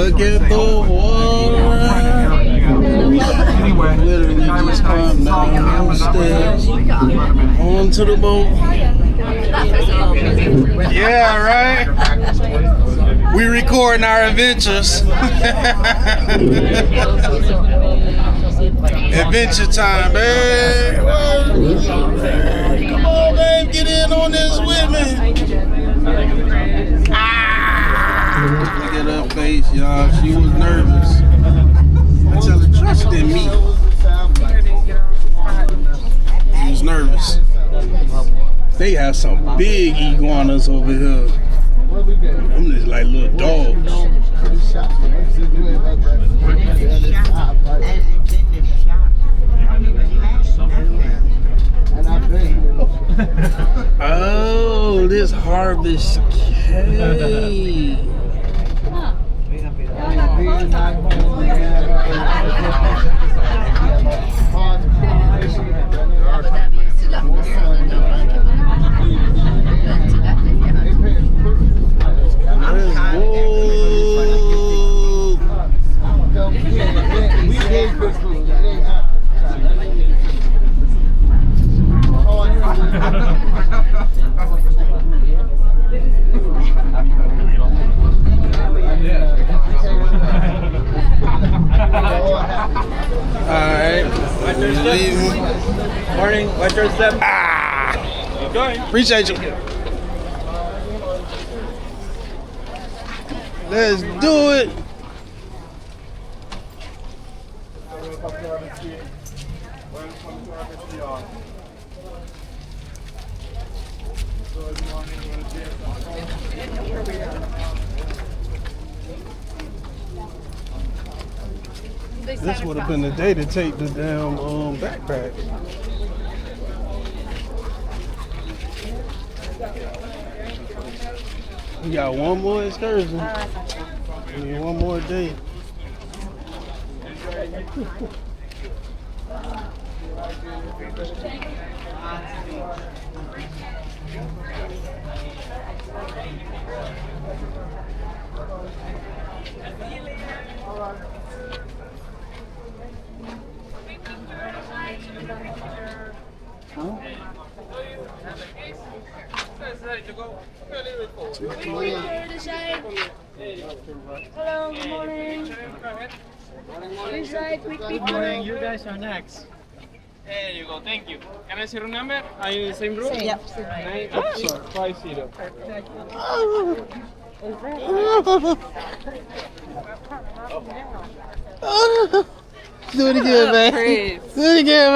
Look at the water. Literally just climbed down the stairs onto the boat. Yeah, right? We recording our adventures. Adventure time, babe. Come on, babe, get in on this with me. Look at her face, y'all. She was nervous. I tell her, trust in me. She was nervous. They have some big iguanas over here. I'm just like little dogs. Oh, this harvest cake. Morning, watch your step. Keep going. Appreciate you. Let's do it. This would have been the day to take the damn backpack. We got one more excursion. We need one more day. Hello, good morning. Good morning, you guys are next. There you go, thank you. Can I see your number? Are you in the same room? Yep. 950. Do it again, man. Do it again,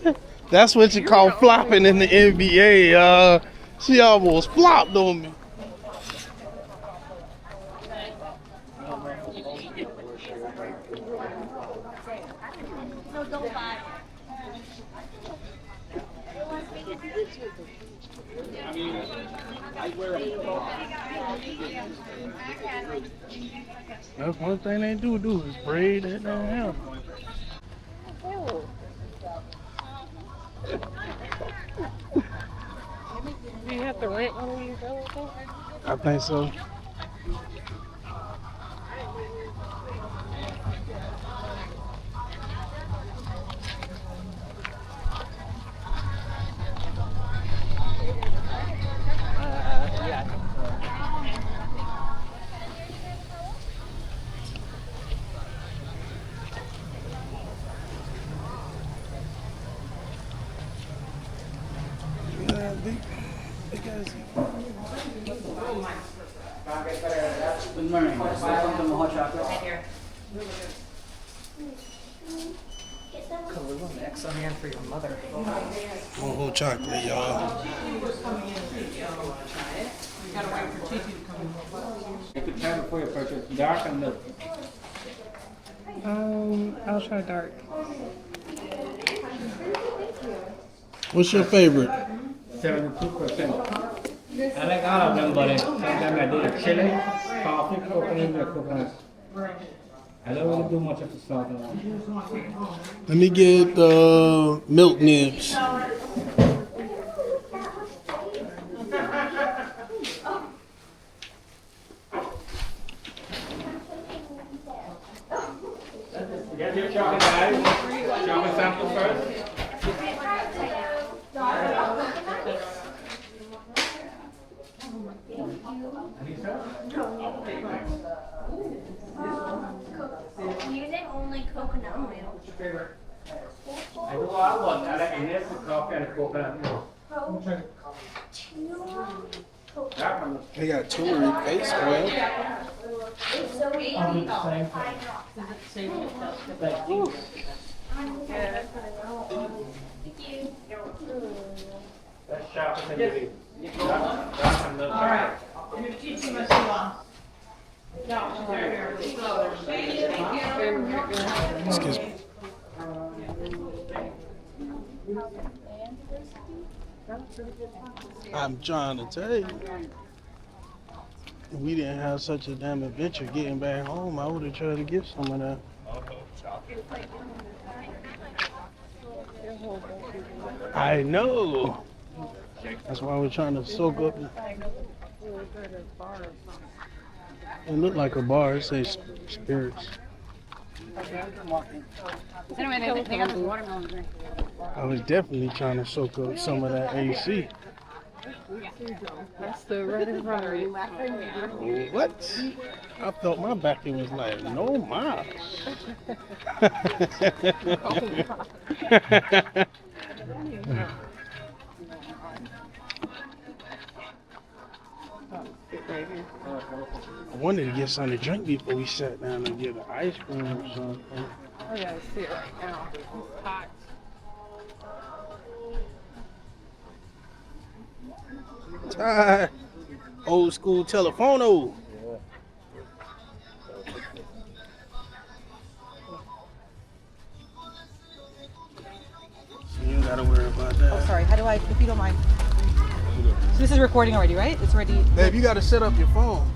man. That's what you call flopping in the NBA. She almost flopped on me. That's one thing they do is braid that damn hair. Do you have to rent one of these? I think so. Yeah. Good morning. Welcome to Mohawk Chocolate. Right here. Kahlua mix on hand for your mother. Whole chocolate, y'all. You could try before you purchase dark and milk. I'll try dark. What's your favorite? 72%. I like all of them, but sometimes I do the chili, coffee, coconut, and coconut. I don't really do much of the salt and all. Let me get milk nibs. chocolate guys. Chocolate sample first. Using only coconut oil. I want that. And this is coffee and coconut milk. That one. They got turmeric paste oil. So we That's chocolate and milk. That's milk. All right. Excuse me. I'm trying to tell you, if we didn't have such a damn adventure getting back home, I would have tried to get some of that. I know. That's why we're trying to soak up. It looked like a bar. It says spirits. I was definitely trying to soak up some of that AC. That's the right in front of you. What? I thought my back end was like, no miles. I wanted to get something to drink before we sat down and get an ice cream or something. Oh yeah, I see it right now. It's hot. Ah, old school telephono. So you ain't gotta worry about that. Oh, sorry. How do I, if you don't mind? So this is recording already, right? It's already. Babe, you gotta set up your phone.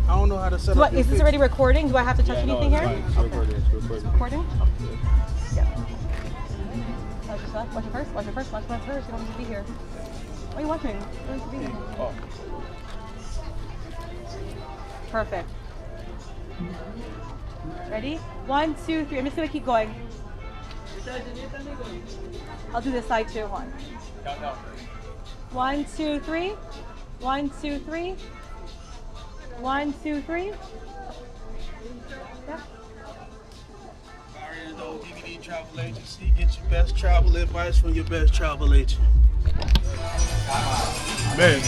I don't know how to set up your Is this already recording? Do I have to touch anything here? It's recording. It's recording. It's recording? Yeah. Watch your stuff. Watch it first. Watch it first. Watch it first. You don't need to be here. Why are you watching? You don't need to be here. Oh. Perfect. Ready? 1, 2, 3. I'm just gonna keep going. I'll do this side too. 1, 2, 3. 1, 2, 3. 1, 2, 3. Yeah. Already know DVD Travel Agency. Get your best travel advice from your best travel agent. Man.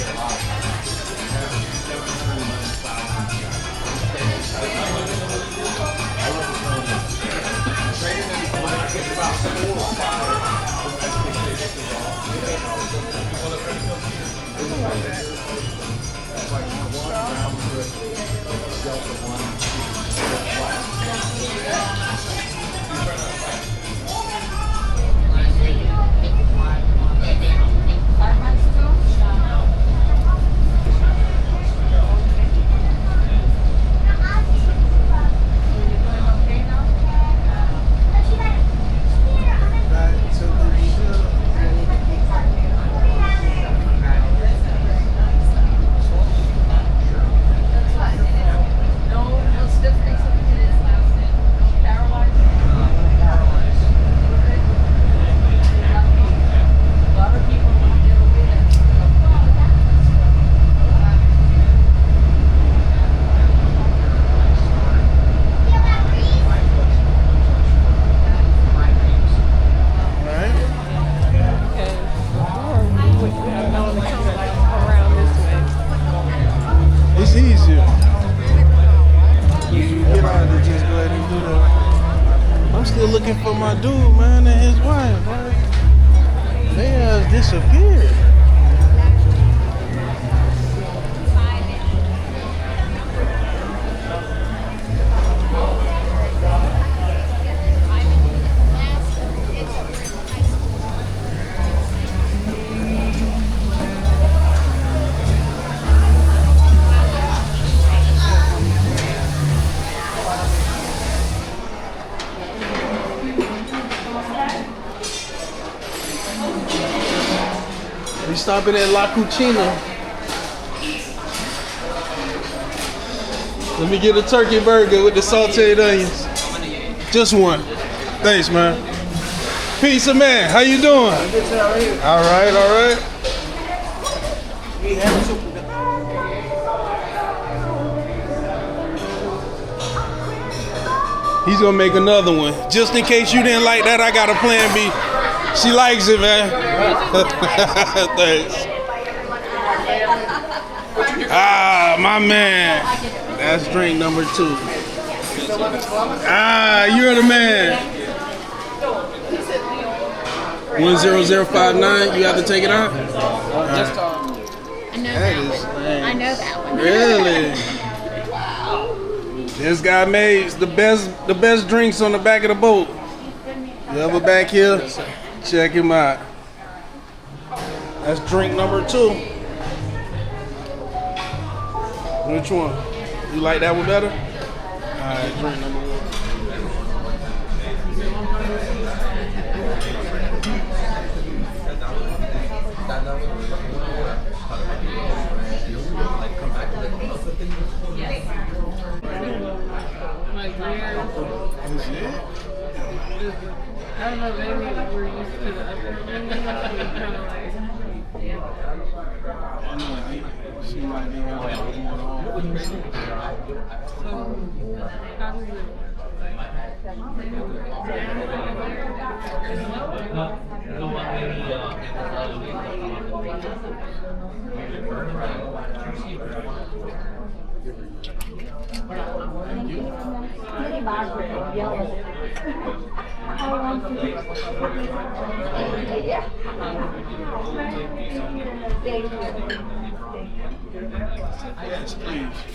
It's easier. You get out and just go ahead and do that. I'm still looking for my dude, man, and his wife, right? They have disappeared. We stopping at La Cucina. Let me get a turkey burger with the sauteed onions. Just one. Thanks, man. Pizza man, how you doing? All right, all right. He's gonna make another one. Just in case you didn't like that, I got a plan B. She likes it, man. Thanks. Ah, my man. That's drink number 2. Ah, you're the man. 10059. You have to take it out. I know That that is one. nice. I know that one. Really? This guy made the best drinks on the back of the boat. You ever back here? Check him out. That's drink number 2. Which one? You like that one better? Alright, drink number 1. Like weird. I don't know, maybe we're used to the other things. Kind of like, She might be having going on. so how does it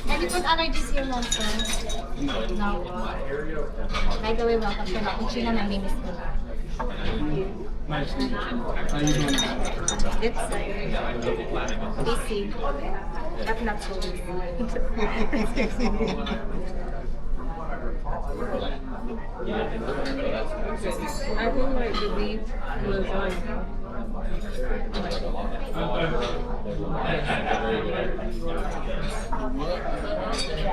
Any food allergies here, ma'am, sir? No. By the way, welcome to Cappuccino. My name is Moon. Nice to meet you. How you doing? It's busy, but not so busy. I feel like the beef was like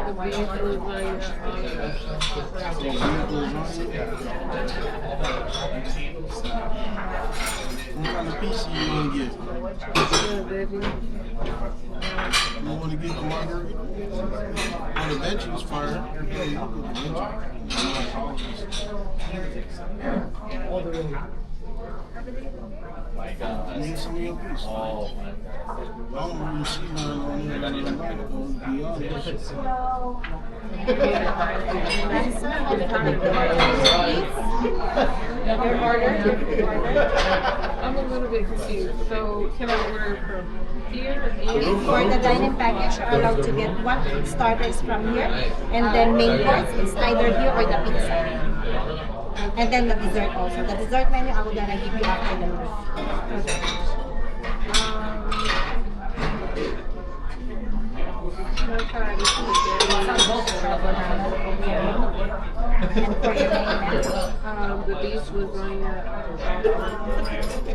the beef was like What kind of pizza you want to get? veggie. You want to get the margarita? Oh, the veggie's fire. Yeah, you can put the veggie. You need some of your pizza? I don't really see her on there. To be honest. I'm a little bit confused. So can I order from here and For the dining package, you're allowed to get one starters from here, and then main course is either here or the pizza. And then the dessert also. The dessert menu I will gonna give you after the meal. I'll try this again. And for your main menu, The beef lasagna.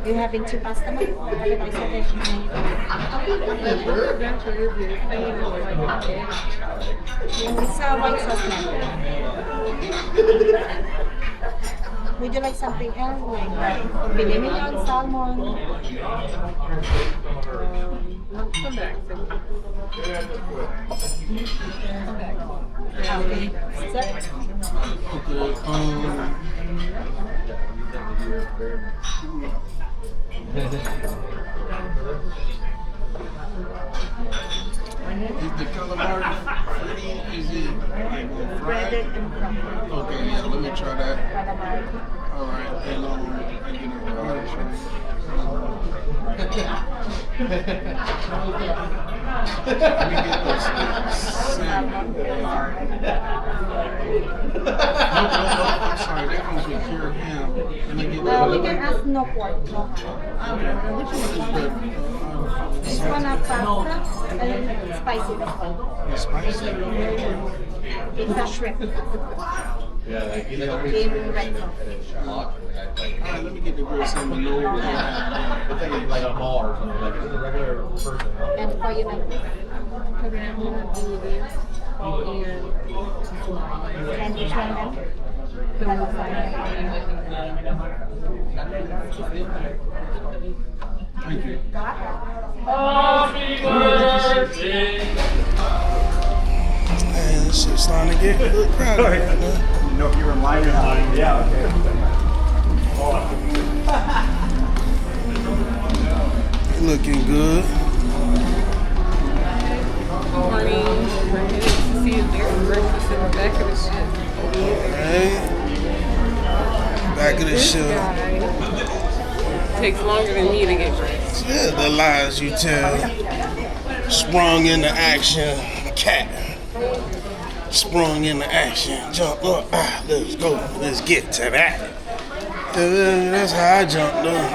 you having 2 pasta ma'am? Appetizer, veg, main course. Adventure is it? Saying it's like an egg. It's a white sauce menu. Would you like something else? Like filet mignon, salmon? Come back. Okay. Sir? Is the calamari free? Is it like Breaded fried? and crumbled. Okay, yeah, let me try that. Calamari. All right, and I get a large. Let me get this salmon. I'm sorry, that comes with cured ham. Let me get We can ask no pork, no ham. which one is better? This one a pasta and spicy this one. Spicy. It's a shrimp. In red sauce. All right, let me get the grilled salmon. No, Like a mall or something, like just a regular person. And for you, ma'am. Because I'm going to do this. And which one, ma'am? Thank you. Man, this shit's starting to get a little crowded right now. You know if you were lying or not. Yeah, okay. Looking good. Morning. We're headed to see if there's breakfast in the back of the ship. Alright. Back of the This ship. guy takes longer than me to get dressed. Yeah, the lies you tell. Sprung into action. Cat. Sprung into action. Jump up. Let's go. Let's get to that. That's how I jumped up.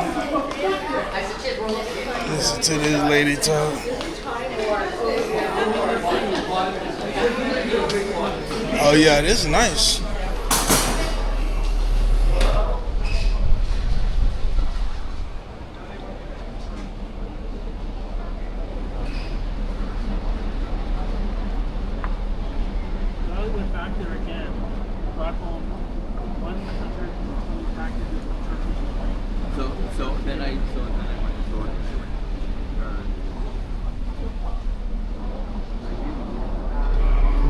Listen to this lady talk. Oh yeah, this is nice. I went back there again. Brought home 100 packages of Turkish. So then I went to store.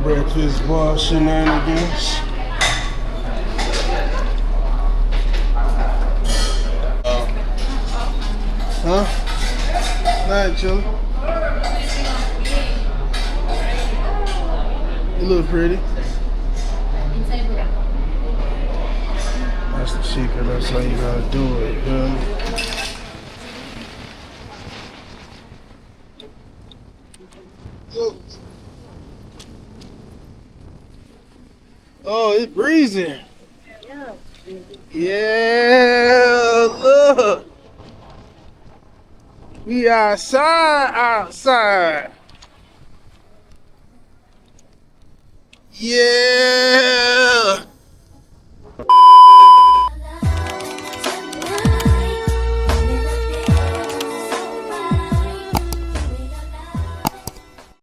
Breakfast bar shenanigans. Huh? Not chillin'. You look pretty. That's the secret. That's how you gotta do it. Yeah. Oh, it's breezy. Yeah, look. We outside. Yeah.